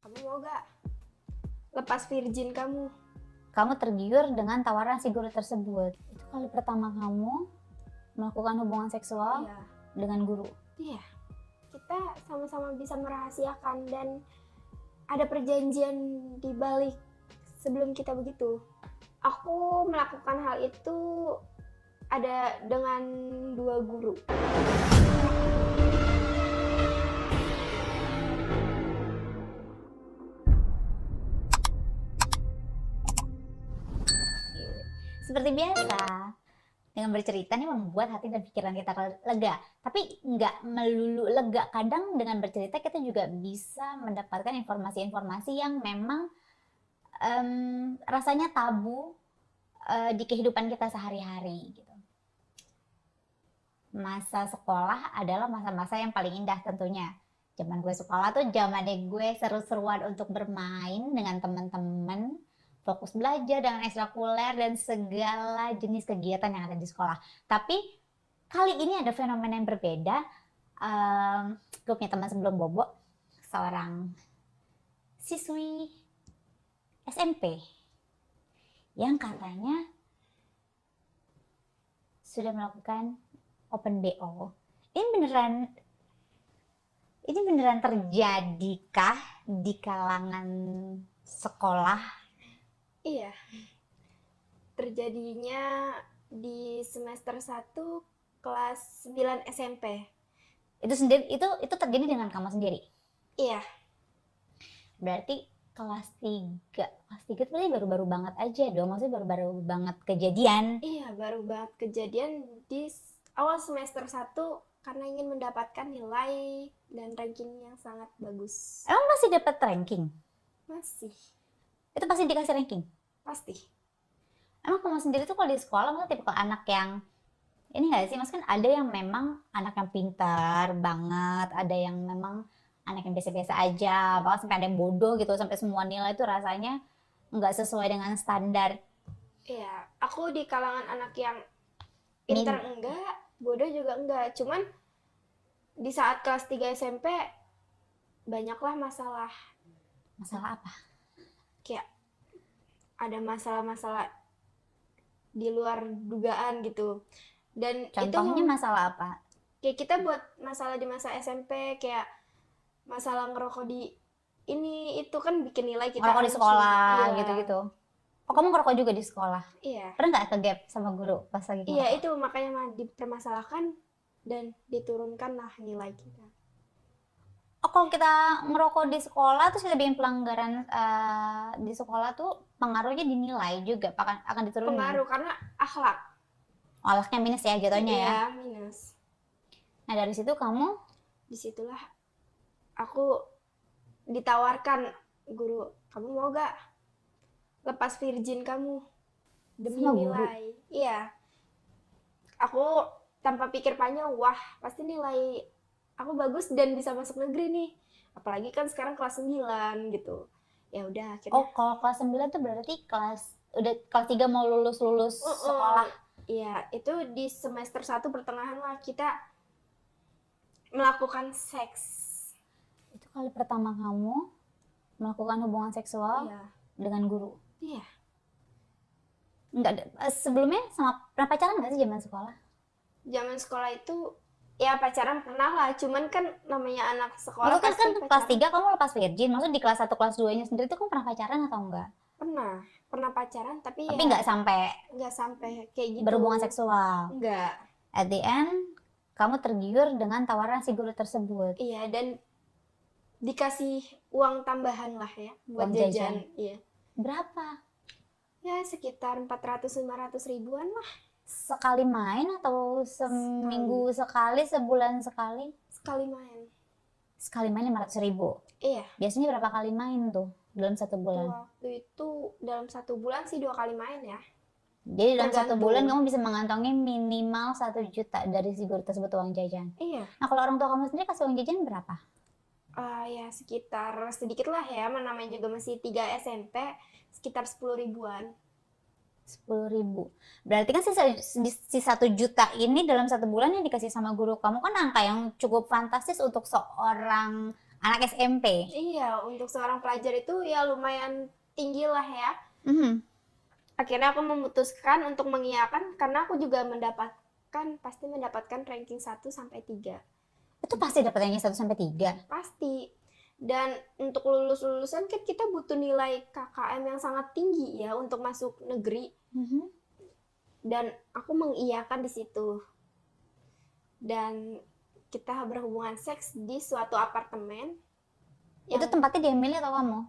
Kamu mau gak lepas virgin kamu? Kamu tergiur dengan tawaran si guru tersebut. Itu kali pertama kamu melakukan hubungan seksual Iya. dengan guru. Iya. Kita sama-sama bisa merahasiakan dan ada perjanjian di balik sebelum kita begitu. Aku melakukan hal itu ada dengan 2 guru. Seperti biasa, dengan bercerita nih membuat hati dan pikiran kita lega. Tapi nggak melulu lega. Kadang dengan bercerita kita juga bisa mendapatkan informasi-informasi yang memang rasanya tabu di kehidupan kita sehari-hari. Gitu. Masa sekolah adalah masa-masa yang paling indah tentunya. Zaman gue sekolah tuh zamannya gue seru-seruan untuk bermain dengan teman-teman, fokus belajar dengan ekstrakurikuler dan segala jenis kegiatan yang ada di sekolah. Tapi kali ini ada fenomena yang berbeda. Gue punya teman sebelum Bobo, seorang siswi SMP yang katanya sudah melakukan open BO. Ini beneran terjadikah di kalangan sekolah? Iya. Terjadinya di semester 1 kelas 9 SMP. Itu terjadi dengan kamu sendiri. Iya. Berarti kelas 3 itu berarti baru-baru banget aja dong. Maksudnya baru-baru banget kejadian. Iya, baru banget kejadian di awal semester 1 karena ingin mendapatkan nilai dan ranking yang sangat bagus. Emang masih dapat ranking? Masih. Itu pasti dikasih ranking? Pasti. Emang kamu sendiri tuh kalau di sekolah maksudnya tipe anak yang ini nggak sih? Maksudnya kan ada yang memang anak yang pintar banget, ada yang memang anak yang biasa-biasa aja, bahkan sampai ada yang bodoh gitu, sampai semua nilai itu rasanya nggak sesuai dengan standar. Iya, aku di kalangan anak yang pintar enggak, bodoh juga enggak. Cuman di saat kelas 3 SMP banyaklah masalah. Masalah apa? Kayak ada masalah-masalah di luar dugaan gitu. Dan Contohnya itu masalah apa? kayak kita buat masalah di masa SMP, kayak masalah ngerokok di ini itu kan bikin nilai kita Ngerokok di hancur. sekolah Iya. gitu-gitu. Oh, kamu ngerokok juga di sekolah? Iya. Pernah nggak ke gap sama guru pas lagi ngerokok? Iya, itu makanya dipermasalahkan dan diturunkanlah nilai kita. Oh, kalau kita ngerokok di sekolah terus kita bikin pelanggaran di sekolah tuh pengaruhnya dinilai juga akan diturunin. Pengaruh karena akhlak. Akhlaknya minus ya jatuhnya ya. Iya, minus. Nah dari situ kamu Disitulah aku ditawarkan guru, kamu mau gak lepas virgin kamu demi Sama guru? nilai? Iya. Aku tanpa pikir panjang, wah pasti nilai aku bagus dan bisa masuk negeri nih. Apalagi kan sekarang kelas 9 gitu. Ya udah akhirnya. Oh, kalau kelas 9 tuh berarti udah kelas 3 mau lulus sekolah. Iya, itu di semester 1 pertengahan lah kita melakukan seks. Itu kali pertama kamu melakukan hubungan seksual Iya. dengan guru. Iya. Enggak, sebelumnya pernah pacaran nggak sih zaman sekolah? Zaman sekolah itu ya pacaran pernah lah, cuman kan namanya anak sekolah Maksudnya kan pasti kelas pacaran. 3 kamu lepas virgin, maksudnya di kelas 1 kelas 2 nya sendiri tuh kamu pernah pacaran atau enggak? Pernah pacaran tapi Tapi ya nggak sampai nggak sampai kayak gitu. berhubungan seksual. Enggak. At the end, kamu tergiur dengan tawaran si guru tersebut. Iya, dan dikasih uang tambahan lah ya buat Uang jajan. Iya. Berapa? Ya sekitar 400-500 ribuan lah. Sekali main atau seminggu sekali, sebulan sekali? Sekali main. Sekali main 500.000. Iya. Biasanya berapa kali main tuh dalam 1 bulan? Waktu itu dalam 1 bulan sih 2 kali main ya. Jadi dalam 1 Tergantung. bulan kamu bisa mengantongi minimal 1 juta dari si guru tersebut uang jajan. Iya. Nah kalau orang tua kamu sendiri kasih uang jajan berapa? Ya sekitar sedikit lah ya, namanya juga masih 3 SMP, sekitar 10 ribuan. 10.000. Berarti kan si 1 juta ini dalam 1 bulan yang dikasih sama guru kamu kan angka yang cukup fantastis untuk seorang Anak SMP. Iya, untuk seorang pelajar itu ya lumayan tinggi lah ya. Mhm. Akhirnya aku memutuskan untuk mengiyakan karena aku juga pasti mendapatkan ranking 1 sampai 3. Itu pasti dapat ranking 1 sampai 3. Pasti. Dan untuk lulusan kan kita butuh nilai KKM yang sangat tinggi ya untuk masuk negeri. Mhm. Dan aku mengiyakan di situ. Dan kita berhubungan seks di suatu apartemen. Itu tempatnya dia milih atau kamu?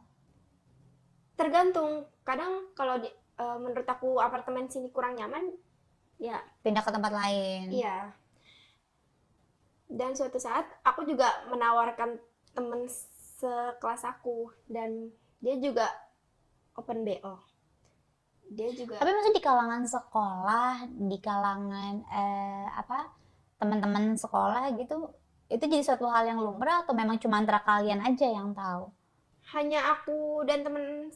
Tergantung. Kadang kalau menurut aku apartemen sini kurang nyaman, ya Pindah ke tempat lain. iya. Dan suatu saat aku juga menawarkan temen sekelas aku dan dia juga open BO. Dia juga Tapi maksudnya di kalangan sekolah, di kalangan teman-teman sekolah gitu, itu jadi suatu hal yang lumrah atau memang cuma antara kalian aja yang tahu? hanya aku dan temen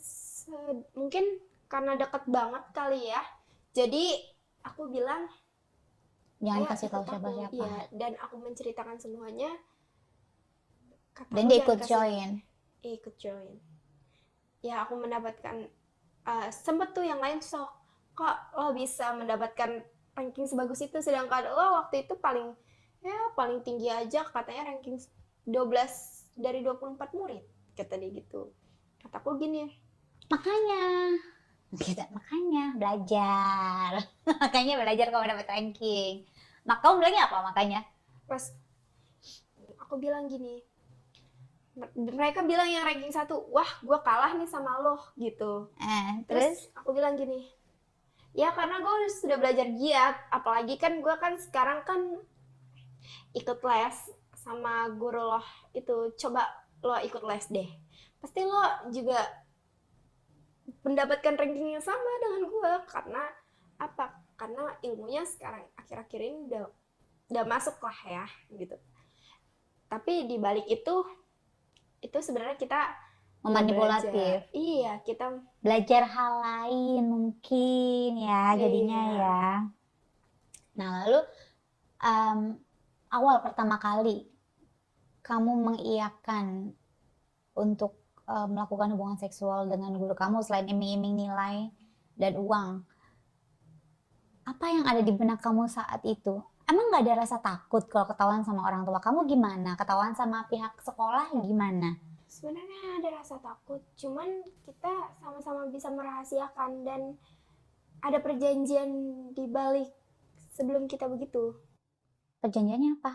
mungkin karena deket banget kali ya. Jadi aku bilang, Jangan ayo kasih tahu ikut aku. siapa-siapa. Iya, dan aku menceritakan semuanya. Dan dia ikut join. Ikut join. Ya aku mendapatkan sempet tuh yang lain kok lo bisa mendapatkan ranking sebagus itu sedangkan lo waktu itu paling tinggi aja katanya ranking 12 dari 24 murid kata dia gitu. Kataku gini, Makanya, makanya belajar. Makanya belajar kalau dapat ranking. Nah, kamu bilangnya apa makanya? pas aku bilang gini, mereka bilang yang ranking 1, wah gue kalah nih sama lo gitu. Terus? Aku bilang gini, ya karena gue sudah belajar giat, apalagi kan gue kan sekarang kan ikut les sama guru lo itu, coba lo ikut les deh, pasti lo juga mendapatkan ranking yang sama dengan gue. Karena apa? Karena ilmunya sekarang akhir-akhir ini udah masuk lah ya gitu. Tapi di balik itu sebenarnya kita Memanipulatif. Iya, kita Belajar hal lain mungkin ya jadinya Iya. ya. Nah, lalu awal pertama kali kamu mengiyakan untuk melakukan hubungan seksual dengan guru kamu selain iming-iming nilai dan uang, apa yang ada di benak kamu saat itu? Emang gak ada rasa takut kalau ketahuan sama orang tua kamu gimana? Ketahuan sama pihak sekolah gimana? sebenarnya ada rasa takut, cuman kita sama-sama bisa merahasiakan dan ada perjanjian di balik sebelum kita begitu. Perjanjiannya apa?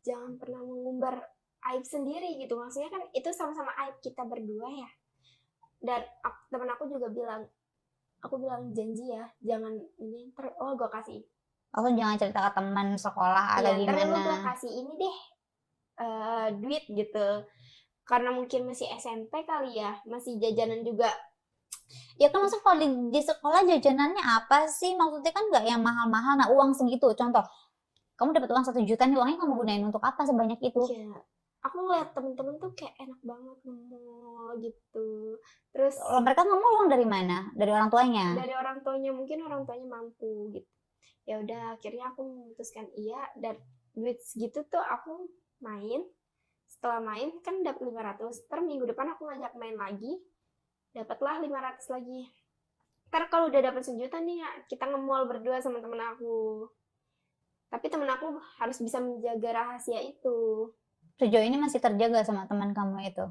Jangan pernah mengumbar aib sendiri gitu. Maksudnya kan itu sama-sama aib kita berdua ya. Dan temen aku juga bilang, aku bilang janji ya, jangan ini gue kasih. Aku jangan cerita ke teman sekolah atau Iya, ntar gimana. gue kasih ini deh, duit gitu. Karena mungkin masih SMP kali ya, masih jajanan juga. Ya kan maksud kalau di sekolah jajanannya apa sih? Maksudnya kan nggak yang mahal-mahal. Nah uang segitu, contoh, kamu dapat uang 1 juta nih, uangnya kamu gunain untuk apa sebanyak itu? Iya, aku ngeliat temen-temen tuh kayak enak banget ngomong gitu. Terus Mereka ngomong uang dari mana? Dari orang tuanya? dari orang tuanya, mungkin orang tuanya mampu gitu. Ya udah, akhirnya aku memutuskan iya, dan duit segitu tuh aku main. Setelah main kan dapat 500, ntar minggu depan aku ngajak main lagi, dapatlah 500 lagi. Ntar kalau udah dapat 1 juta nih ya, kita nge-mall berdua sama temen aku. Tapi temen aku harus bisa menjaga rahasia itu. Sejauh ini masih terjaga sama teman kamu itu?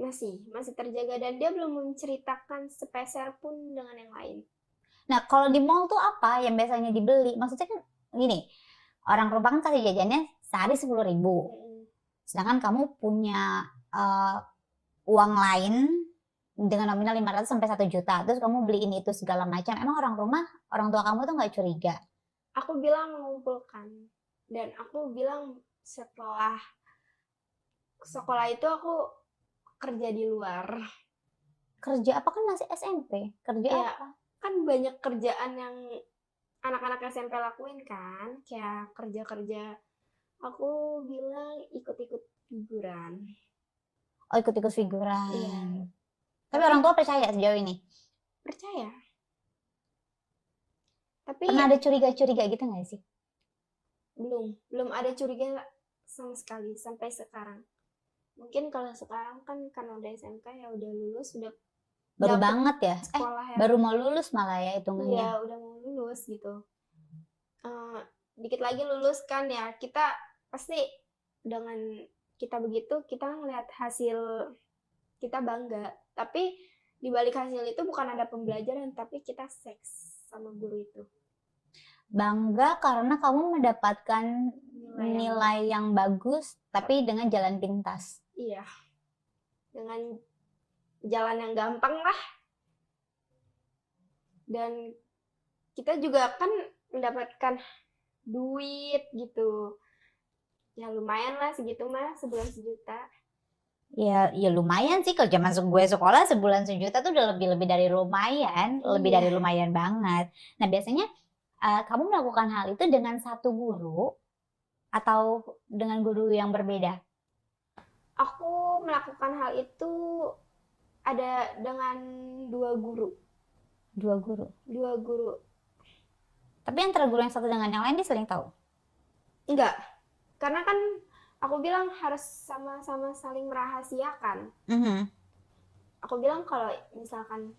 Masih terjaga, dan dia belum menceritakan sepeser pun dengan yang lain. Nah kalau di mall tuh apa yang biasanya dibeli? Maksudnya kan gini, orang rumah kan kasih jajannya sehari 10.000. Sedangkan kamu punya uang lain dengan nominal 500 sampai 1 juta. Terus kamu beli ini itu segala macam. Emang orang tua kamu tuh nggak curiga? Aku bilang mengumpulkan. Dan aku bilang setelah sekolah itu aku kerja di luar. Kerja apa? Kan masih SMP. Kerja Ya, apa? kan banyak kerjaan yang anak-anak SMP lakuin kan. Kayak kerja-kerja. Aku bilang ikut-ikut figuran. Oh ikut-ikut figuran. Iya. Tapi orang tua percaya sejauh ini? Percaya. Tapi Pernah ada curiga-curiga gitu nggak sih? belum ada curiga sama sekali sampai sekarang. Mungkin kalau sekarang kan karena udah SMK ya udah lulus, udah Baru dapet banget ya? sekolah yang Baru mau lulus malah ya iya hitungannya. udah mau lulus gitu. Eh, dikit lagi lulus kan ya, kita pasti dengan kita begitu kita ngelihat hasil kita bangga. Tapi di balik hasil itu bukan ada pembelajaran, tapi kita seks sama guru itu. Bangga karena kamu mendapatkan Nilai yang nilai yang bagus, tapi dengan jalan pintas. iya, dengan jalan yang gampang lah. Dan kita juga kan mendapatkan duit gitu. Ya lumayan lah segitu mah, sebulan 1 juta. Ya lumayan sih, kalau zaman gue sekolah sebulan 1 juta tuh udah lebih dari lumayan, lebih Iya. dari lumayan banget. Nah biasanya kamu melakukan hal itu dengan satu guru atau dengan guru yang berbeda? Aku melakukan hal itu ada dengan 2 guru. 2 guru. 2 guru. Tapi antara guru yang satu dengan yang lain dia saling tahu? Enggak. Karena kan aku bilang harus sama-sama saling merahasiakan. Aku bilang kalau misalkan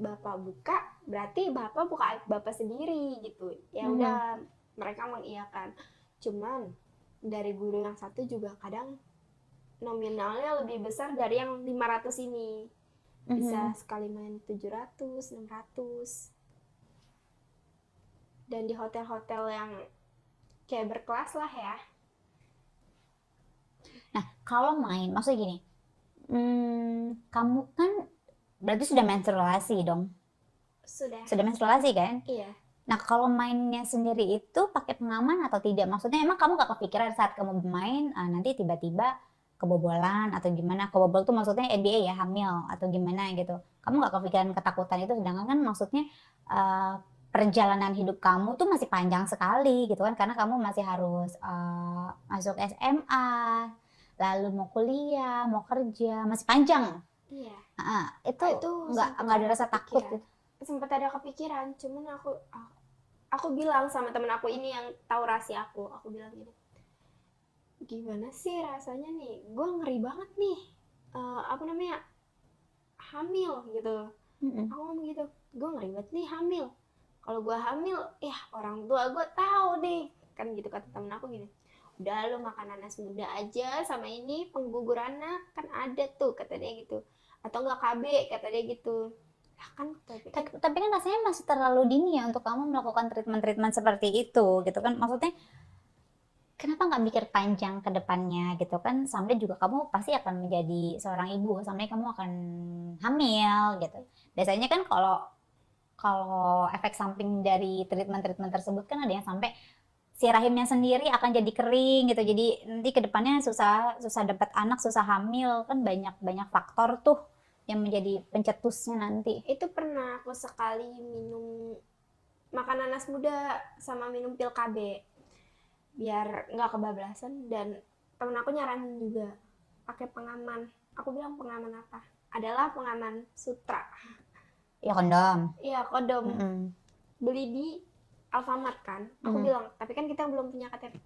Bapak buka, berarti Bapak buka aib Bapak sendiri gitu. Ya udah, mereka mengiyakan. Cuman dari guru yang satu juga kadang nominalnya lebih besar dari yang 500 ini. Bisa sekali main 700, 600. Dan di hotel-hotel yang kayak berkelas lah ya. Nah, kalau main, maksudnya gini, kamu kan berarti sudah menstruasi dong? Sudah. Sudah menstruasi kan? Iya. Nah, kalau mainnya sendiri itu pakai pengaman atau tidak? Maksudnya emang kamu gak kepikiran saat kamu bermain, nanti tiba-tiba kebobolan atau gimana? Kebobol tuh maksudnya NBA ya, hamil atau gimana gitu. Kamu gak kepikiran ketakutan itu, sedangkan kan maksudnya perjalanan hidup kamu tuh masih panjang sekali gitu kan, karena kamu masih harus masuk SMA, lalu mau kuliah, mau kerja, masih panjang. Iya. Itu nggak ada rasa takut gitu? Sempat ada kepikiran, cuman aku bilang sama temen aku ini yang tahu rahasia aku bilang gini, gimana sih rasanya nih, gue ngeri banget nih, hamil gitu. Aku ngomong gitu, gue ngeri banget nih hamil. Kalau gue hamil, ya orang tua gue tahu deh, kan gitu kata temen aku gini. Udah lu makan nanas muda aja sama ini penggugur anak kan ada tuh kata dia gitu, atau enggak KB kata dia gitu. Kan, tapi kan rasanya masih terlalu dini ya untuk kamu melakukan treatment seperti itu gitu kan, maksudnya kenapa nggak mikir panjang ke depannya gitu kan, sampai juga kamu pasti akan menjadi seorang ibu, sampai kamu akan hamil gitu. Biasanya kan kalau efek samping dari treatment tersebut kan ada yang sampai si rahimnya sendiri akan jadi kering gitu, jadi nanti kedepannya susah dapat anak, susah hamil, kan banyak faktor tuh yang menjadi pencetusnya nanti. Itu pernah aku sekali makan nanas muda sama minum pil KB biar nggak kebablasan, dan temen aku nyaranin juga pakai pengaman. Aku bilang pengaman apa? Adalah pengaman sutra. Ya kondom. Iya kondom. Beli di Alfamart kan. Aku bilang, tapi kan kita belum punya KTP.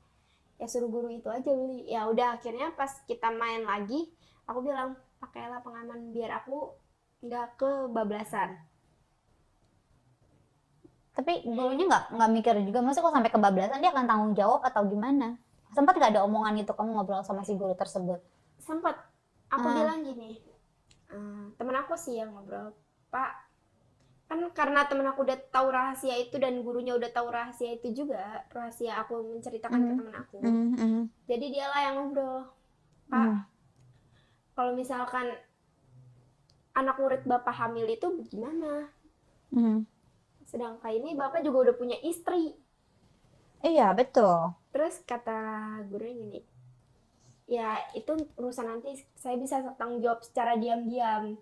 Ya suruh guru itu aja beli. Ya udah, akhirnya pas kita main lagi, aku bilang pakailah pengaman biar aku nggak kebablasan. Tapi gurunya nggak mikir juga, masa kok sampai kebablasan dia akan tanggung jawab atau gimana? Sempat nggak ada omongan itu kamu ngobrol sama si guru tersebut? Sempat. Aku bilang gini, temen aku sih yang ngobrol, Pak, kan karena temen aku udah tahu rahasia itu dan gurunya udah tahu rahasia itu juga, rahasia aku menceritakan ke temen aku. Jadi dialah yang ngobrol, Pak, kalau misalkan anak murid Bapak hamil itu gimana? Sedangkan ini Bapak juga udah punya istri. Iya, betul. Terus kata gurunya gini, ya itu urusan nanti, saya bisa tanggung jawab secara diam-diam.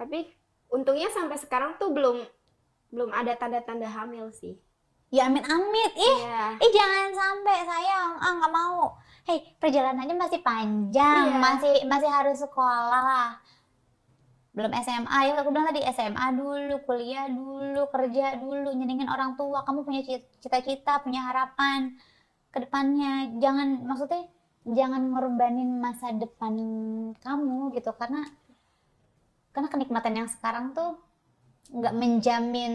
Tapi untungnya sampai sekarang tuh belum ada tanda-tanda hamil sih. Ya amit-amit, jangan sampai sayang, nggak mau. Hei, perjalanannya masih panjang, masih harus sekolah. Belum SMA, ya aku bilang tadi SMA dulu, kuliah dulu, kerja dulu, nyenengin orang tua, kamu punya cita-cita, punya harapan. ke depannya. Maksudnya jangan ngorbanin masa depan kamu gitu, karena kenikmatan yang sekarang tuh nggak menjamin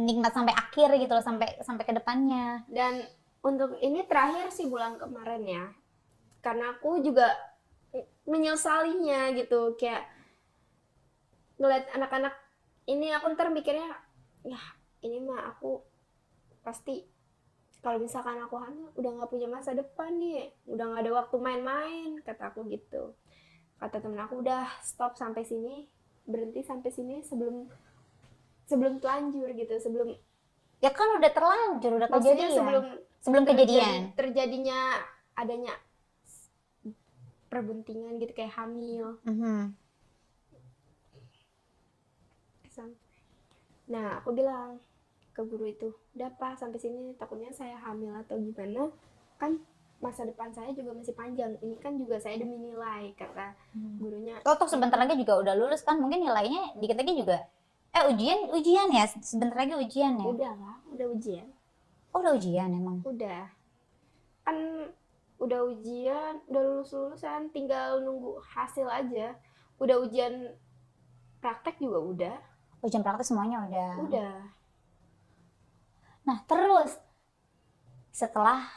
nikmat sampai akhir gitu loh, sampai ke depannya. Dan untuk ini terakhir sih bulan kemarin ya, karena aku juga menyesalinya gitu, kayak ngeliat anak-anak ini aku ntar mikirnya, ya ini mah aku pasti kalau misalkan aku hamil udah nggak punya masa depan nih, udah nggak ada waktu main-main, kata aku gitu. Kata temen aku, udah stop sampai sini, berhenti sampai sini sebelum telanjur gitu, sebelum Ya kan udah terlanjur, udah maksudnya kejadian. Sebelum kejadian. terjadinya adanya perbuntingan gitu kayak hamil. Nah aku bilang ke guru itu, udah Pak sampai sini, takutnya saya hamil atau gimana, kan masa depan saya juga masih panjang, ini kan juga saya demi nilai, kata gurunya. Toh sebentar lagi juga udah lulus kan, mungkin nilainya dikit lagi juga. Ujian ya, sebentar lagi ujian ya. Udah lah, udah ujian. Oh udah ujian emang. Udah, kan udah ujian, udah lulusan, tinggal nunggu hasil aja. Udah ujian praktek juga udah. Ujian praktek semuanya udah. Udah. Nah terus setelah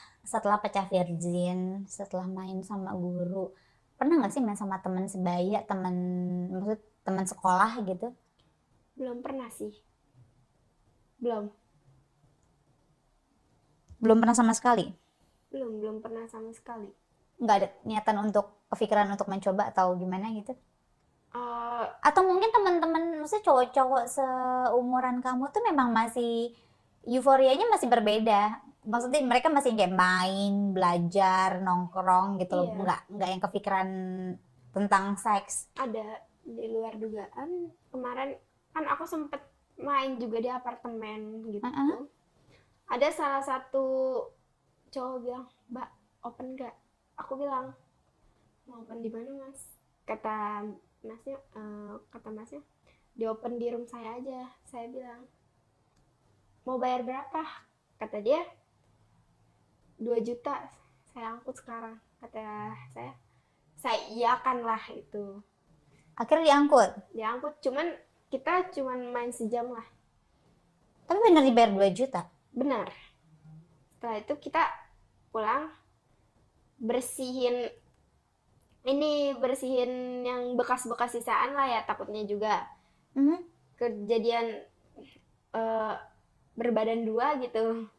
pecah virgin, setelah main sama guru, pernah nggak sih main sama teman sebaya, maksud teman sekolah gitu? Belum pernah sih. Belum pernah sama sekali. Belum pernah sama sekali. Nggak ada niatan untuk kepikiran untuk mencoba atau gimana gitu? Uh, Atau mungkin teman-teman, maksudnya cowok-cowok seumuran kamu tuh memang masih euforianya masih berbeda. Maksudnya mereka masih kayak main, belajar, nongkrong gitu loh. Iya. Nggak yang kepikiran tentang seks. Ada di luar dugaan. Kemarin kan aku sempet main juga di apartemen gitu. Ada salah satu cowok bilang, Mbak, open gak? Aku bilang, mau open di mana Mas? Kata masnya, di open di room saya aja. Saya bilang, mau bayar berapa? Kata dia, 2 juta saya angkut sekarang. Kata saya iakan lah itu. Akhirnya Diangkut, kita cuman main sejam lah. Tapi bener dibayar 2 juta? Benar. Setelah itu kita pulang, bersihin yang bekas-bekas sisaan lah ya, takutnya juga kejadian berbadan dua gitu.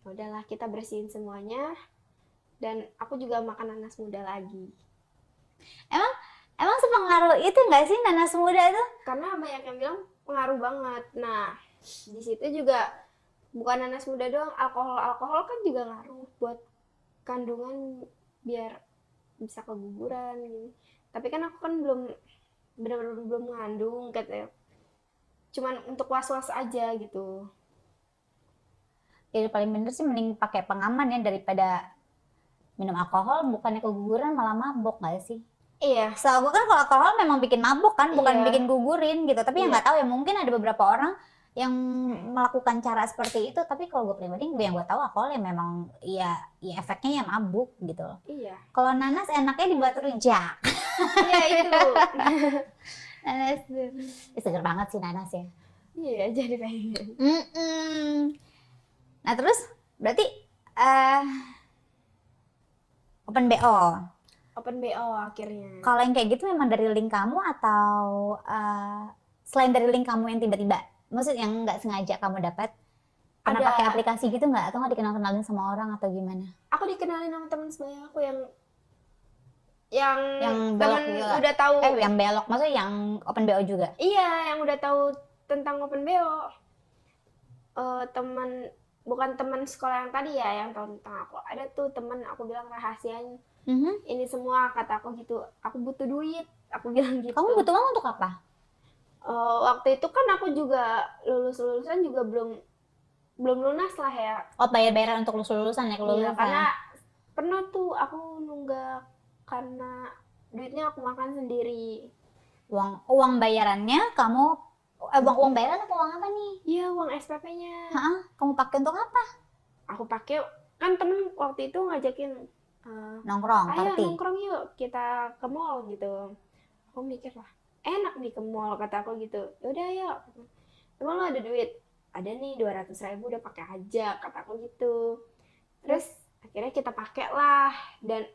Udahlah, kita bersihin semuanya, dan aku juga makan nanas muda lagi. Emang sepengaruh itu nggak sih nanas muda itu? Karena banyak yang bilang pengaruh banget. Nah, di situ juga bukan nanas muda doang, alkohol kan juga ngaruh buat kandungan biar bisa keguguran gitu. Tapi kan aku kan benar-benar belum mengandung, katanya. Cuman untuk was-was aja gitu. Ya paling bener sih mending pakai pengaman ya daripada minum alkohol, bukannya keguguran malah mabok nggak sih? Iya. Soalnya kan kalau alkohol memang bikin mabok kan, bukan Iya. bikin gugurin gitu. Tapi yang nggak tahu ya, mungkin ada beberapa orang yang melakukan cara seperti itu. Tapi kalau gue pribadi, yang gue tahu alkohol ya memang ya efeknya ya mabuk gitu. Iya. Kalau nanas enaknya dibuat rujak. Iya itu. Nanas seger banget sih nanas ya. Iya, jadi pengen. Nah terus berarti open BO. Open BO akhirnya. Kalau yang kayak gitu memang dari link kamu atau selain dari link kamu yang tiba-tiba, maksudnya yang nggak sengaja kamu dapat, pernah pakai aplikasi gitu nggak, atau nggak dikenal-kenalin sama orang atau gimana? Aku dikenalin sama teman sebaya aku yang belok temen juga. udah tahu. Yang belok, maksudnya yang open BO juga? Iya, yang udah tahu tentang open BO. Bukan teman sekolah yang tadi ya, yang tahu tentang aku. Ada tuh teman, aku bilang rahasianya. Ini semua, kata aku gitu. Aku butuh duit, aku bilang gitu. Kamu butuh uang untuk apa? Waktu itu kan aku juga lulusan juga belum lunas lah ya. Oh, bayar-bayaran untuk lulusan ya, kelulusan. Iya, karena pernah tuh aku nunggak karena duitnya aku makan sendiri. Uang bayarannya kamu uang bayaran atau uang apa nih? Iya, uang SPP-nya. Kamu pakai untuk apa? Aku pakai kan temen waktu itu ngajakin, Nongkrong, ayo party. nongkrong yuk kita ke mall gitu. Aku mikir lah, enak nih ke mall kata aku gitu. Yaudah yuk. Emang lo ada duit? Ada nih 200.000 udah pakai aja kata aku gitu. Terus akhirnya kita pakai lah, dan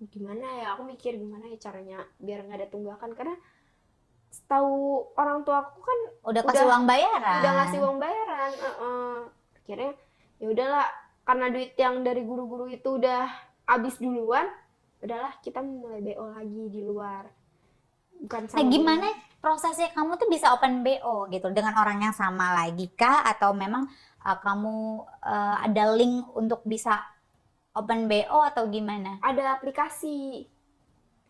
gimana ya, aku mikir gimana ya caranya biar nggak ada tunggakan, karena setahu orang tua aku kan Udah kasih uang udah ngasih bayaran. uang bayaran. Akhirnya ya udahlah, karena duit yang dari guru-guru itu udah habis duluan, udahlah kita mulai BO lagi di luar, bukan Nah, sama gimana guru. prosesnya kamu tuh bisa open BO gitu dengan orang yang sama lagi kah? Atau memang kamu ada link untuk bisa open BO atau gimana? Ada aplikasi,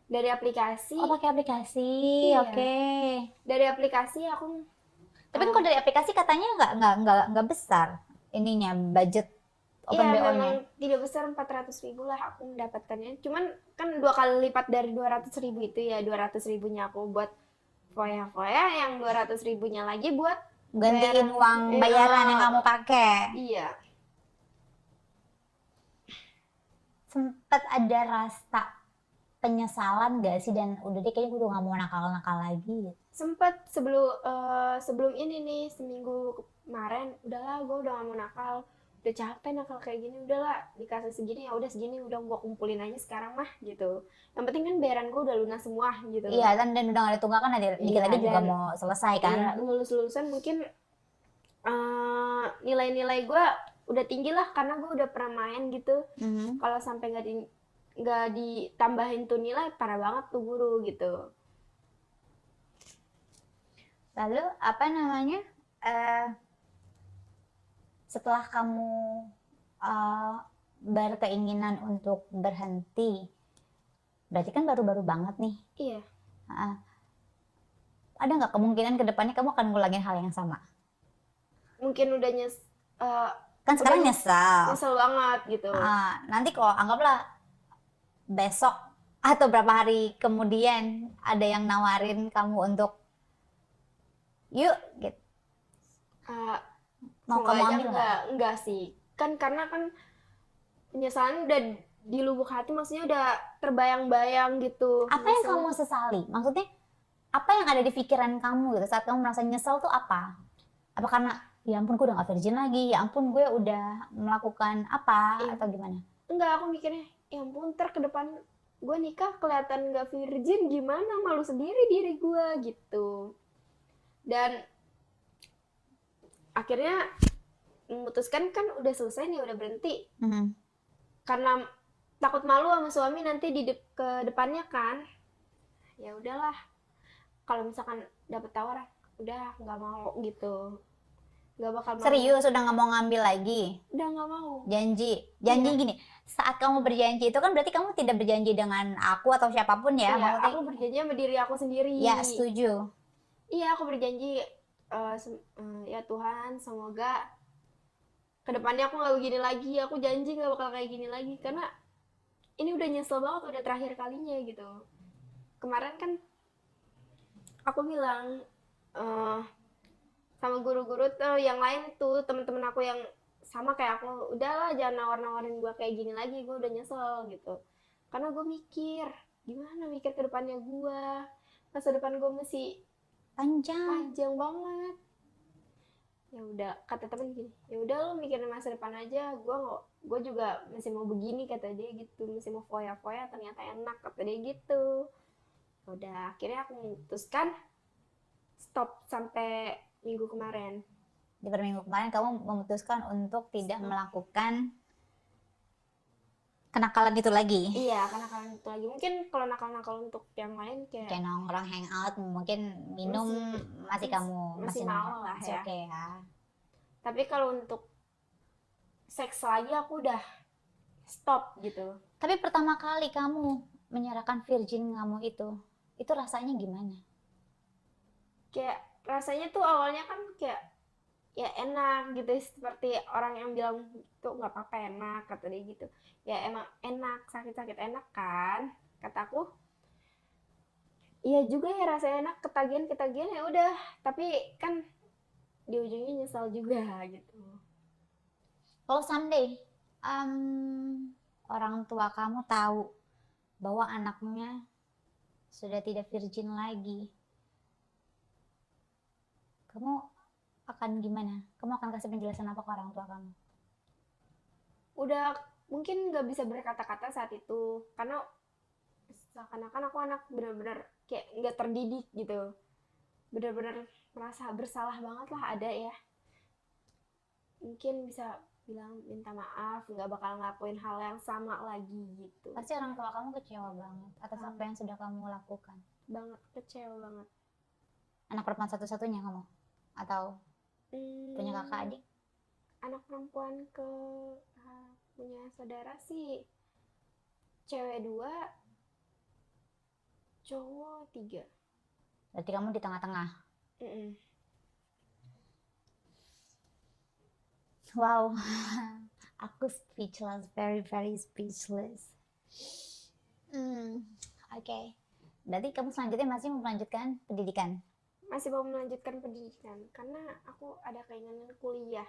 dari aplikasi. Oh, pakai aplikasi. Oke. Iya, dari aplikasi aku Tapi kan kalau dari aplikasi katanya nggak besar ininya budget open iya BO-nya. memang tidak besar, 400.000 lah aku mendapatkannya. Cuman kan 2 kali lipat dari 200.000 itu ya, 200.000-nya aku buat foya-foya, yang 200.000-nya lagi buat Gantiin bayaran. uang bayaran yang Ah, kamu pakai. iya. Sempet ada rasa penyesalan gak sih, dan udah deh kayaknya gue udah gak mau nakal-nakal lagi gitu. Sempet sebelum ini nih, seminggu kemarin, udahlah gue udah gak mau nakal, udah capek nakal kayak gini, udahlah dikasih segini ya udah segini, udah gue kumpulin aja sekarang mah gitu. Yang penting kan bayaran gue udah lunas semua gitu. Iya, dan udah gak ada tunggakan, nanti dikit Iya, lagi juga dan mau selesai kan. iya lulus-lulusan mungkin nilai-nilai gue udah tinggi lah, karena gue udah pernah main gitu. Kalau sampai nggak ditambahin tuh nilai, parah banget tuh guru gitu. Lalu apa namanya, setelah kamu berkeinginan untuk berhenti, berarti kan baru-baru banget nih. Iya. Ada nggak kemungkinan kedepannya kamu akan ngulangin hal yang sama? Mungkin udah Kan sekarang nyesel. nyesel banget gitu. Nanti kalau anggaplah besok atau berapa hari kemudian ada yang nawarin kamu untuk yuk gitu, mau kamu ambil nggak? Enggak sih, kan karena kan penyesalan udah di lubuk hati, maksudnya udah terbayang-bayang gitu. Apa yang kamu sesali? Maksudnya apa yang ada di pikiran kamu gitu saat kamu merasa nyesel tuh apa? Apa karena ya ampun gue udah gak virgin lagi, ya ampun gue udah melakukan apa, atau gimana? Enggak, aku mikirnya ya ampun, ntar ke depan gue nikah kelihatan gak virgin gimana, malu sendiri diri gue gitu. Dan akhirnya memutuskan, kan udah selesai nih, udah berhenti. Karena takut malu sama suami nanti ke depannya kan. Ya udahlah, kalau misalkan dapet tawaran, udah nggak mau gitu, nggak bakal mau. Serius udah nggak mau ngambil lagi? Udah nggak mau. Janji Iya. gini, saat kamu berjanji itu kan berarti kamu tidak berjanji dengan aku atau siapapun ya? Iya, aku berjanji sama diri aku sendiri. Ya, setuju. Iya, aku berjanji, ya Tuhan, semoga kedepannya aku nggak begini lagi, aku janji nggak bakal kayak gini lagi, karena ini udah nyesel banget, udah terakhir kalinya gitu. Kemarin kan aku bilang sama guru-guru tuh yang lain tuh, teman-teman aku yang sama kayak aku, udahlah jangan nawar-nawarin gue kayak gini lagi, gue udah nyesel gitu. Karena gue mikir ke depannya gue, masa depan gue masih panjang banget. Ya udah, kata temen gini, ya udah lo mikirin masa depan aja, gue juga masih mau begini kata dia gitu, masih mau foya-foya, ternyata enak kata dia gitu. Udah, akhirnya aku memutuskan stop sampai minggu kemarin. Di minggu kemarin kamu memutuskan untuk tidak melakukan kenakalan itu lagi? Iya, kenakalan itu lagi. Mungkin kalau nakal-nakal untuk yang lain kayak nongkrong, hangout, mungkin minum masih kamu masih mau lah masih ya. oke ya. Tapi kalau untuk seks lagi aku udah stop gitu. Tapi pertama kali kamu menyerahkan virgin kamu itu rasanya gimana? Kayak rasanya tuh awalnya kan kayak ya enak gitu, seperti orang yang bilang tuh nggak apa-apa enak kata dia gitu. Ya emang enak, sakit-sakit enak kan kataku. Iya juga ya, rasanya enak, ketagihan ya udah, tapi kan di ujungnya nyesal juga gitu. Kalau someday orang tua kamu tahu bahwa anaknya sudah tidak virgin lagi, kamu akan gimana? Kamu akan kasih penjelasan apa ke orang tua kamu? Udah mungkin nggak bisa berkata-kata saat itu karena seakan-akan aku anak bener-bener kayak nggak terdidik gitu, bener-bener merasa bersalah banget lah ada ya. Mungkin bisa bilang minta maaf, nggak bakal ngelakuin hal yang sama lagi gitu. Pasti orang tua kamu kecewa banget atas apa yang sudah kamu lakukan. Banget, kecewa banget. Anak perempuan satu-satunya kamu? Atau punya kakak adik? Anak perempuan punya saudara sih cewek 2, cowok 3. Berarti kamu di tengah-tengah. Wow, aku speechless, very very speechless. Oke. Berarti kamu selanjutnya masih mau melanjutkan pendidikan? Masih mau melanjutkan pendidikan karena aku ada keinginan kuliah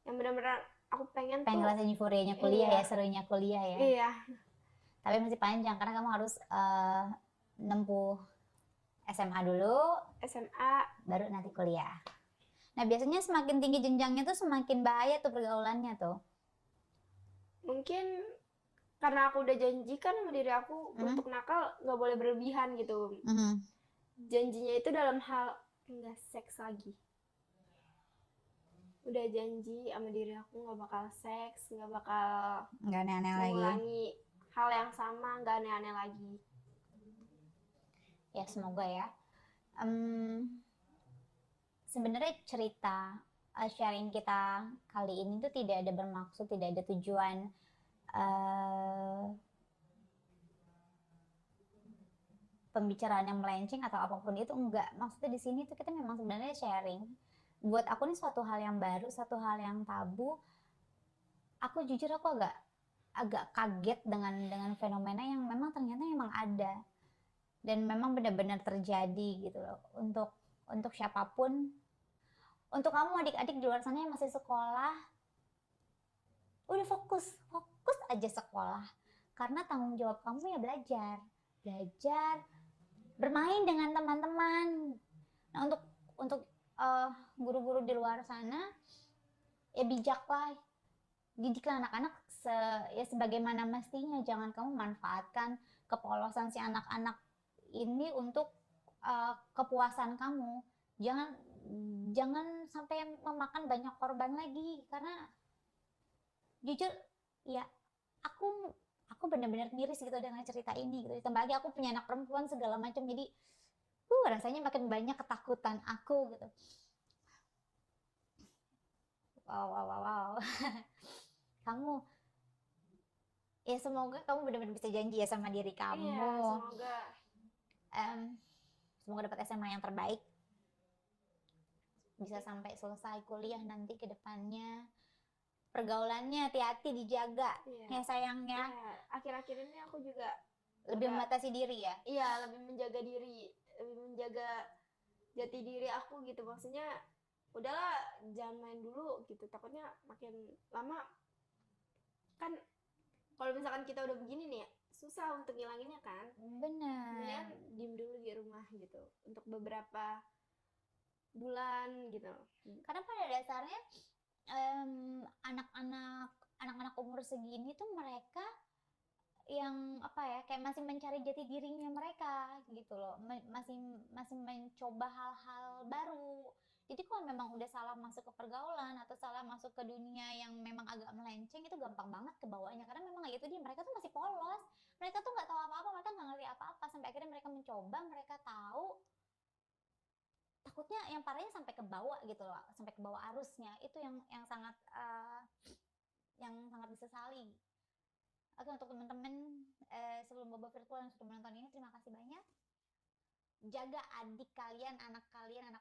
yang benar-benar aku pengen tuh. Ngerasain euforianya kuliah ya, serunya kuliah ya. Iya. Tapi masih panjang karena kamu harus nempuh SMA dulu, SMA, baru nanti kuliah. Nah biasanya semakin tinggi jenjangnya tuh semakin bahaya tuh pergaulannya tuh. Mungkin karena aku udah janjikan sama diri aku untuk nakal nggak boleh berlebihan gitu. Janjinya itu dalam hal nggak seks lagi. Udah janji sama diri aku nggak bakal seks, nggak bakal aneh-aneh lagi. mengulangi hal yang sama, nggak aneh-aneh lagi. Ya semoga ya. Sebenarnya cerita sharing kita kali ini tuh tidak ada bermaksud, tidak ada tujuan pembicaraan yang melenceng atau apapun itu, enggak. Maksudnya di sini tuh kita memang sebenarnya sharing. Buat aku ini suatu hal yang baru, suatu hal yang tabu. Aku jujur aku agak kaget dengan fenomena yang memang ternyata memang ada dan memang benar-benar terjadi gitu loh. Untuk siapapun, untuk kamu adik-adik di luar sana yang masih sekolah, udah fokus aja sekolah, karena tanggung jawab kamu ya belajar bermain dengan teman-teman. Nah untuk guru-guru di luar sana ya bijaklah, didiklah anak-anak ya sebagaimana mestinya. Jangan kamu manfaatkan kepolosan si anak-anak ini untuk kepuasan kamu. Jangan sampai memakan banyak korban lagi, karena jujur ya aku benar-benar miris gitu dengan cerita ini gitu. Ditambah lagi aku punya anak perempuan segala macam, jadi rasanya makin banyak ketakutan aku gitu. Wow. Kamu ya semoga kamu benar-benar bisa janji ya sama diri kamu. Iya, semoga. Semoga dapat SMA yang terbaik, bisa sampai selesai kuliah nanti ke depannya. Pergaulannya hati-hati dijaga ya sayangnya. Akhir-akhir ini aku juga lebih membatasi diri ya. Iya, lebih menjaga diri, lebih menjaga jati diri aku gitu. Maksudnya udahlah jangan main dulu gitu, takutnya makin lama kan kalau misalkan kita udah begini nih susah untuk ngilanginnya kan. Benar. Kemudian diem dulu di rumah gitu untuk beberapa bulan gitu. Karena pada dasarnya anak-anak umur segini tuh mereka yang kayak masih mencari jati dirinya mereka gitu loh, masih mencoba hal-hal baru. Jadi kalau memang udah salah masuk ke pergaulan atau salah masuk ke dunia yang memang agak melenceng, itu gampang banget kebawanya, karena memang itu dia, mereka tuh masih polos, mereka tuh nggak tahu apa-apa, mereka nggak ngerti apa-apa, sampai akhirnya mereka mencoba, mereka tahu, takutnya yang parahnya sampai ke bawah gitu loh, sampai ke bawah arusnya. Itu yang sangat disesali. Oke, untuk teman-teman sebelum Boba Virtual yang sudah menonton ini, terima kasih banyak. Jaga adik kalian, anak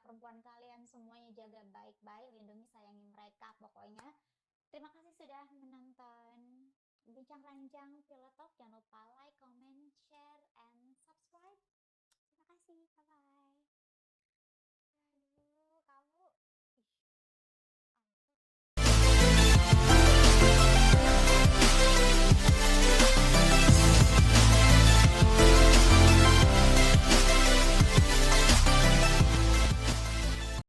perempuan kalian, semuanya jaga baik-baik, lindungi, sayangi mereka pokoknya. Terima kasih sudah menonton Bincang Ranjang Pilot Talk. Jangan lupa like, comment, share, and subscribe. Terima kasih, bye-bye.